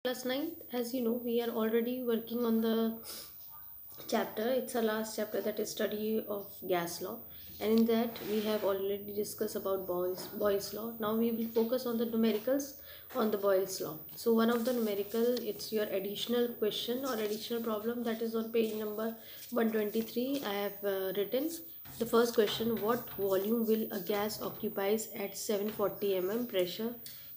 Class 9, as you know, we are already working on the chapter. It's our last chapter, that is study of gas law, and in that we have already discussed about Boyle's law. Now we will focus on the numericals on the Boyle's law. So one of the numerical, it's your additional question or additional problem, that is on page number 123. I have written the first question: what volume will a gas occupies at 740 mm pressure,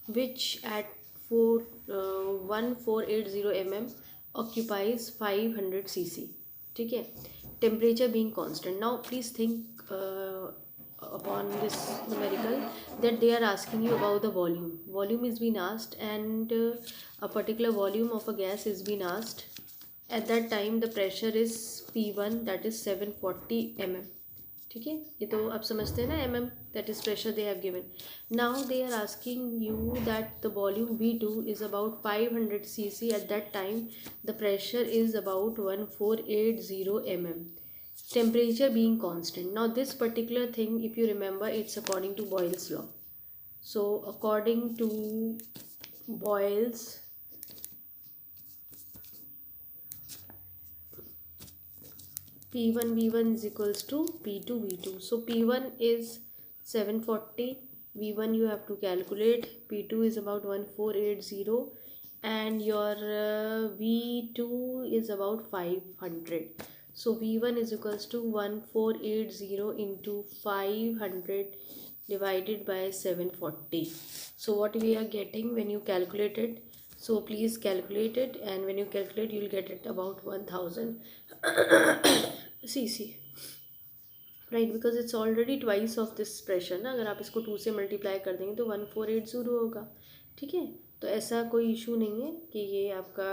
which at 1480 mm occupies 500 cc. ठीक है, temperature being constant. Now please think upon this numerical, that they are asking you about the volume is being asked, and a particular volume of a gas is being asked. At that time the pressure is P1, that is 740 mm. ठीक है, ये तो आप समझते हैं ना, mm, that is pressure they have given. Now they are asking you that the volume V2 is about 500 cc. At that time the pressure is about 1480 mm, temperature being constant. Now this particular thing, if you remember, it's according to Boyle's law. So according to Boyle's, P1 V1 is equals to P2 V2. So P1 is 740, V1 you have to calculate, P2 is about 1480, and your V2 is about 500. So V1 is equals to 1480 into 500 divided by 740. So what we are getting when you calculate it, so please calculate it, and when you calculate you will get it about 1000 cc, right, because it's already twice of this pressure ना. अगर आप इसको 2 से multiply कर देंगे तो 1480 होगा. ठीक है, तो ऐसा कोई इशू नहीं है कि ये आपका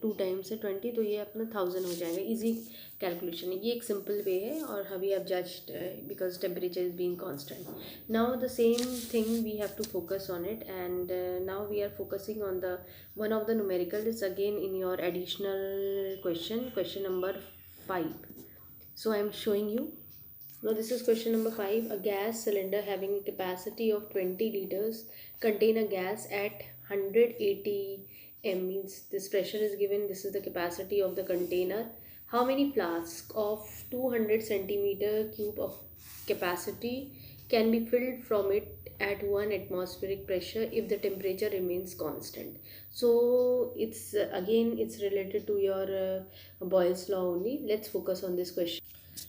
2 टाइम्स है 20, तो ये अपना 1000 हो जाएगा. इजी कैलकुलेशन है, ये एक सिंपल वे है, और अभी आप just because temperature is being constant. Now the same thing we have to focus on it, and now we are focusing on the one of the numerical. It's again in your additional question number 5. So I am showing you. Now this is question number 5. A gas cylinder having a capacity of 20 liters contain a gas at 180 m, means this pressure is given, this is the capacity of the container. How many flasks of 200 centimeter cube of capacity can be filled from it at 1 atmospheric pressure if the temperature remains constant? So it's again it's related to your Boyle's law only. Let's focus on this question.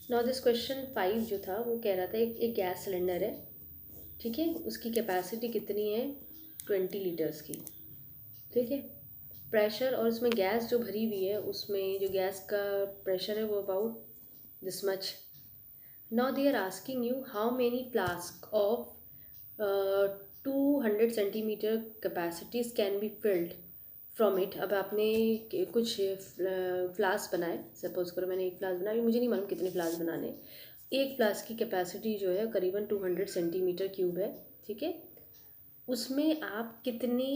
Now this question 5 जो था वो कह रहा था एक gas cylinder है, ठीक है, उसकी कैपेसिटी कितनी है 20 लीटर्स की. ठीक है, प्रेशर और उसमें गैस जो भरी हुई है उसमें जो गैस का प्रेशर है वो about this much. Now they are asking you how many flask of 200 centimetre capacities can be filled from it. अब आपने कुछ फ्लास्क बनाए, सपोज करो मैंने एक फ्लास्क बनाया, मुझे नहीं मालूम कितने फ्लास्क बनाने. एक फ्लास्क की कैपेसिटी जो है करीबन 200 सेंटीमीटर क्यूब है. ठीक है, उसमें आप कितनी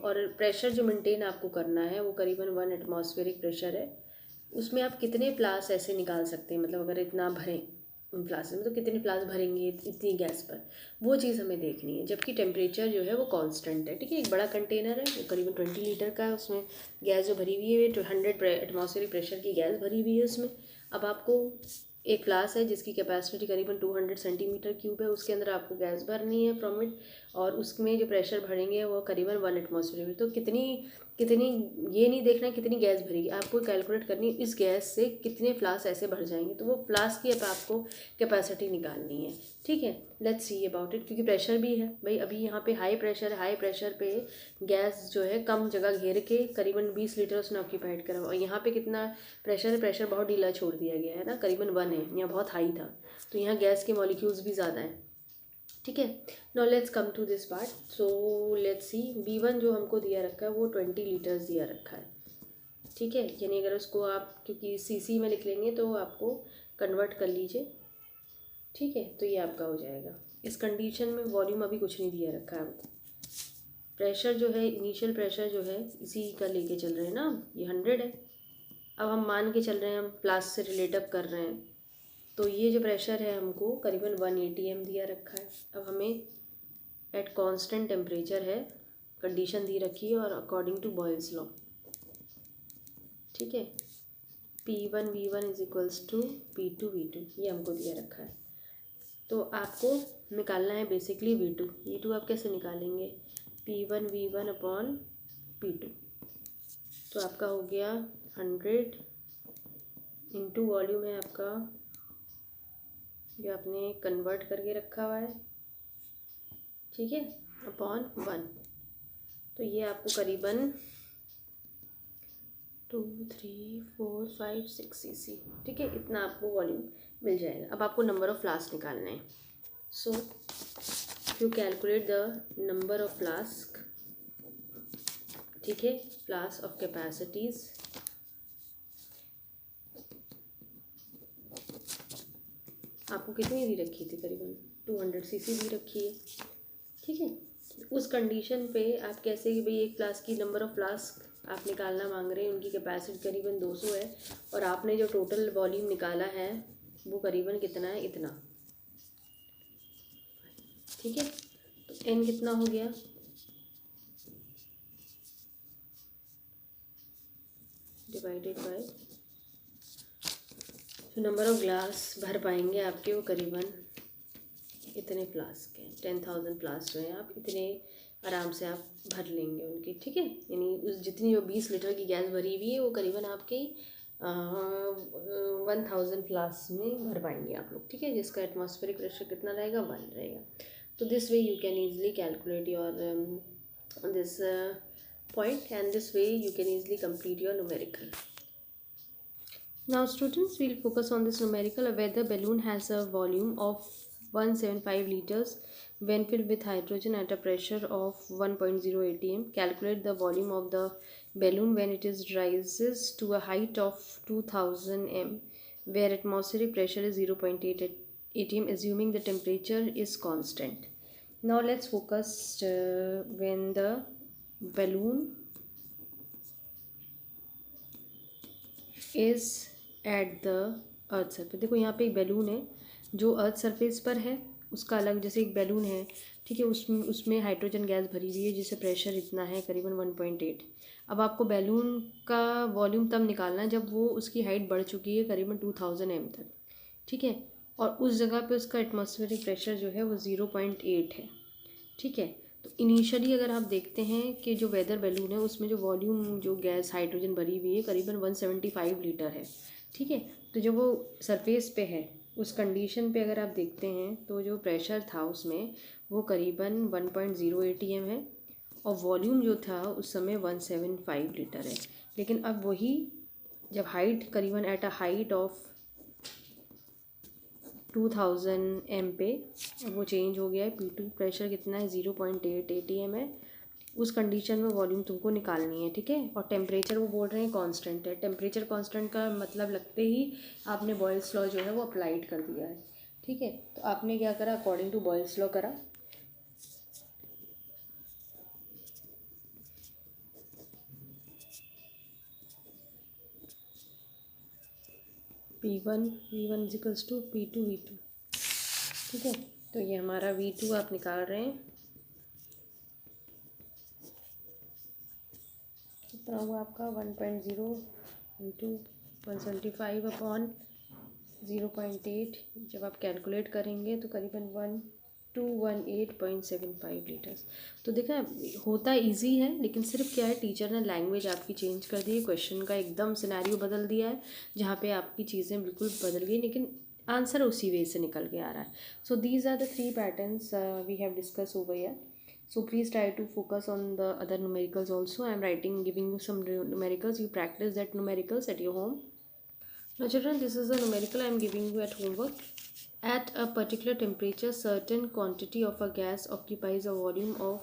और प्रेशर जो मेंटेन आपको करना है वो करीबन 1 एटमॉस्फेरिक प्रेशर है. उसमें आप कितने फ्लास्क ऐसे निकाल सकते हैं, मतलब अगर इतना भरें उन फ्लास्क में तो कितने फ्लास्क भरेंगे इतनी गैस पर, वो चीज़ हमें देखनी है. जबकि टेम्परेचर जो है वो कांस्टेंट है. ठीक है, एक बड़ा कंटेनर है वो करीबन 20 लीटर का है, उसमें गैस जो भरी हुई है 100 एटमॉस्फेरिक प्रेशर की गैस भरी हुई है उसमें. अब आपको एक फ्लास्क है जिसकी कैपेसिटी करीबन 200 सेंटीमीटर क्यूब है, उसके अंदर आपको गैस भरनी है फ्रॉम इट, और उसमें जो प्रेशर भरेंगे वो करीबन 1 एटमॉस्फेयर में. तो कितनी कितनी ये नहीं देखना है कितनी गैस भरेगी, आपको कैलकुलेट करनी है इस गैस से कितने फ्लास्क ऐसे भर जाएंगे, तो वो फ्लास्क की अब आपको कैपेसिटी निकालनी है. ठीक है, लेट्स सी अबाउट इट, क्योंकि प्रेशर भी है भाई. अभी यहाँ पे हाई प्रेशर है, हाई प्रेशर पे गैस जो है कम जगह घेर के करीबन 20 लीटर उसने ऑक्यूपाइड करा, और यहाँ पे कितना प्रेशर है, प्रेशर बहुत ढीला छोड़ दिया गया है ना, करीबन 1 है, यहाँ बहुत हाई था, तो यहाँ गैस के मॉलिक्यूल्स भी ज़्यादा हैं. ठीक है, now let's come to this part. So let's see, V1 जो हमको दिया रखा है वो 20 लीटर्स दिया रखा है. ठीक है, यानी अगर उसको आप क्योंकि सीसी में लिख लेंगे तो आपको कन्वर्ट कर लीजिए. ठीक है, तो ये आपका हो जाएगा. इस कंडीशन में वॉल्यूम अभी कुछ नहीं दिया रखा है हमको. प्रेशर जो है, इनिशियल प्रेशर जो है इसी का लेके चल रहे हैं ना, ये 100 है. अब हम मान के चल रहे हैं, हम फ्लास्क से रिलेट अप कर रहे हैं, तो ये जो प्रेशर है हमको करीबन 180 m दिया रखा है. अब हमें एट कांस्टेंट टेम्परेचर है कंडीशन दी रखी है और अकॉर्डिंग टू बॉयल्स लॉ, ठीक है। P1 V1 is equals to P2 V2, ये हमको दिया रखा है। तो आपको निकालना है बेसिकली V2 आप कैसे निकालेंगे, P1 V1 अपॉन P2। तो आपका हो गया 100 इंटू वॉल्यूम है आपका जो आपने कन्वर्ट करके रखा हुआ है, ठीक है, अपॉन 1। तो ये आपको करीबन 2 3 4 5 6 cc, ठीक है, इतना आपको वॉल्यूम मिल जाएगा। अब आपको नंबर ऑफ फ्लास्क निकालना है। So you calculate the number of flask, ठीक है, फ्लास्क ऑफ कैपेसिटीज, आपको कितनी दी रखी थी, करीबन 200 cc दी रखी है, ठीक है। उस कंडीशन पे आप कैसे कि भाई एक फ्लास्क की नंबर ऑफ फ्लास्क आप निकालना मांग रहे हैं, उनकी कैपेसिटी करीबन 200 है और आपने जो टोटल वॉल्यूम निकाला है वो करीबन कितना है, इतना, ठीक है। तो n कितना हो गया, डिवाइडेड बाय जो नंबर ऑफ ग्लास भर पाएंगे आपके वो करीबन इतने फ्लास्क हैं, 10,000 फ्लास्क हैं, आप इतने आराम से आप भर लेंगे उनकी, ठीक है। यानी उस जितनी जो 20 लीटर की गैस भरी हुई है वो करीबन आपकी 1000 फ्लास्क में भर पाएंगे आप लोग, ठीक है, जिसका एटमॉस्फेरिक प्रेशर कितना रहेगा, 1 रहेगा। तो this way you can easily calculate your this point, and this way you can easily complete your numerical. Now students, we'll focus on this numerical. A weather balloon has a volume of 175 liters when filled with hydrogen at a pressure of 1.0 atm. Calculate the volume of the balloon when it is rises to a height of 2000 m where atmospheric pressure is 0.8 atm, assuming the temperature is constant. Now let's focus when the balloon is at the earth surface. देखो यहाँ पे एक balloon है जो earth surface पर है, उसका अलग जैसे एक बैलून है, ठीक है, उसमें हाइड्रोजन गैस भरी हुई है जिससे प्रेशर इतना है करीबन 1.8। अब आपको बैलून का वॉल्यूम तब निकालना है जब वो उसकी हाइट बढ़ चुकी है करीबन 2000 m तक, ठीक है, और उस जगह पे उसका एटमॉस्फेरिक प्रेशर जो है वो 0.8 है, ठीक है। तो इनिशियली अगर आप देखते हैं कि जो वेदर बैलून है उसमें जो वॉल्यूम जो गैस हाइड्रोजन भरी हुई है करीबन 175 लीटर है, ठीक है। तो जब वो सरफेस पे है उस कंडीशन पे अगर आप देखते हैं तो जो प्रेशर था उसमें वो करीबन 1.0 atm है और वॉल्यूम जो था उस समय 175 लीटर है। लेकिन अब वही जब हाइट करीबन at a height of 2000 m पे वो चेंज हो गया है, P2 प्रेशर कितना है 0.8 atm है, उस कंडीशन में वॉल्यूम तुमको निकालनी है, ठीक है। और टेम्परेचर वो बोल रहे हैं कांस्टेंट है। टेम्परेचर कांस्टेंट का मतलब लगते ही आपने बॉयल्स लॉ जो है वो अप्लाइड कर दिया है, ठीक है। तो आपने क्या करा, अकॉर्डिंग टू बॉयल्स लॉ करा, P1 V1 equals to P2 V2, ठीक है। तो ये हमारा V2 आप निकाल रहे हैं, कितना हुआ आपका 1.0 इंटू 175 अपॉन 0.8। जब आप कैलकुलेट करेंगे तो करीबन 1218.75 लीटर्स। तो देखा होता इजी है, लेकिन सिर्फ क्या है टीचर ने लैंग्वेज आपकी चेंज कर दी है, क्वेश्चन का एकदम सिनेरियो बदल दिया है जहाँ पे आपकी चीज़ें बिल्कुल बदल गई, लेकिन आंसर उसी वे से निकल के आ रहा है। So these are the 3 patterns we have discuss over here. So please try to focus on the other numericals also. I am giving you some numericals. You practice that numericals at your home. Now children, this is the numerical I am giving you at homework. At a particular temperature, certain quantity of a gas occupies a volume of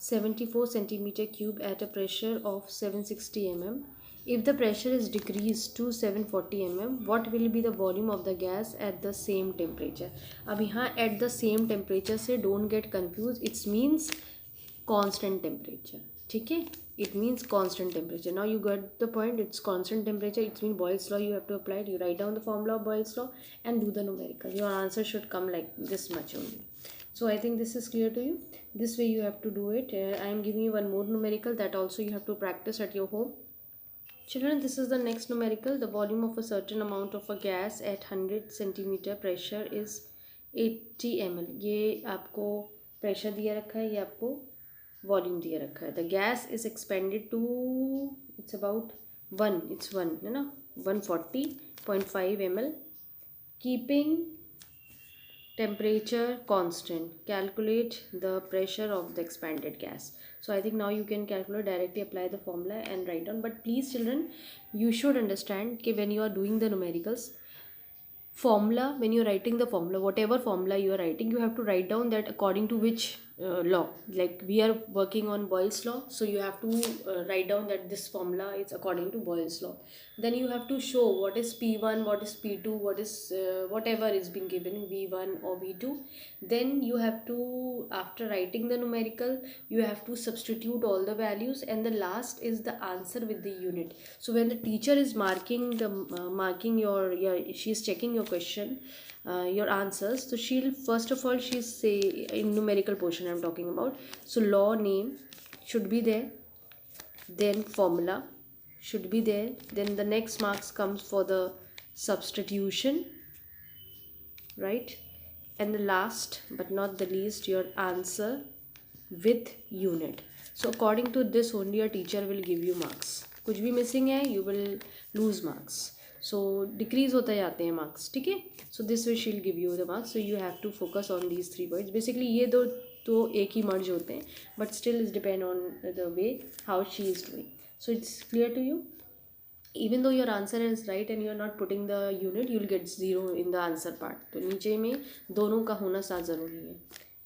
74 centimeter cube at a pressure of 760 mm. If the pressure is decreased to 740 mm, what will be the volume of the gas at the same temperature? अब यहाँ at the same temperature से don't get confused. It means constant temperature. ठीक है, it means constant temperature. Now you got the point. It's constant temperature. It means Boyle's law. You have to apply it. You write down the formula of Boyle's law and do the numerical. Your answer should come like this much only. So I think this is clear to you. This way you have to do it. I am giving you one more numerical that also you have to practice at your home. Children, this is the next numerical. The volume of a certain amount of a gas at 100 centimeter pressure is 80 ml. ये आपको pressure दिया रखा है, ये आपको volume दिया रखा है. The gas is expanded to, it's about 1, it's 1 है ना, 140.5 ml. Keeping temperature constant, calculate the pressure of the expanded gas. So I think now you can calculate, directly apply the formula and write down. But please children, you should understand that when you are doing the numericals formula, when you're writing the formula, whatever formula you are writing, you have to write down that according to which law. Like we are working on Boyle's law, so you have to write down that this formula is according to Boyle's law. Then you have to show what is P1, what is P2, what is whatever is being given, V1 or V2. Then you have to, after writing the numerical, you have to substitute all the values, and the last is the answer with the unit. So when the teacher is marking the she's checking your question, your answers, so she'll first of all she'll say, in numerical portion I'm talking about, so law name should be there, then formula should be there, then the next marks comes for the substitution, right, and the last but not the least, your answer with unit. So according to this only your teacher will give you marks. कुछ भी missing है, you will lose marks. So decrease होता जाते हैं marks, ठीक है. So this way she'll give you the marks. So you have to focus on these 3 points. Basically ये दो तो एक ही merge होते हैं, but still it depend on the way how she is doing. So it's clear to you. Even though your answer is right and you are not putting the unit, you'll get 0 in the answer part. तो नीचे में दोनों का होना साथ ज़रूरी है.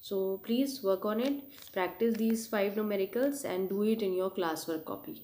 So please work on it, practice these 5 numericals and do it in your classwork copy.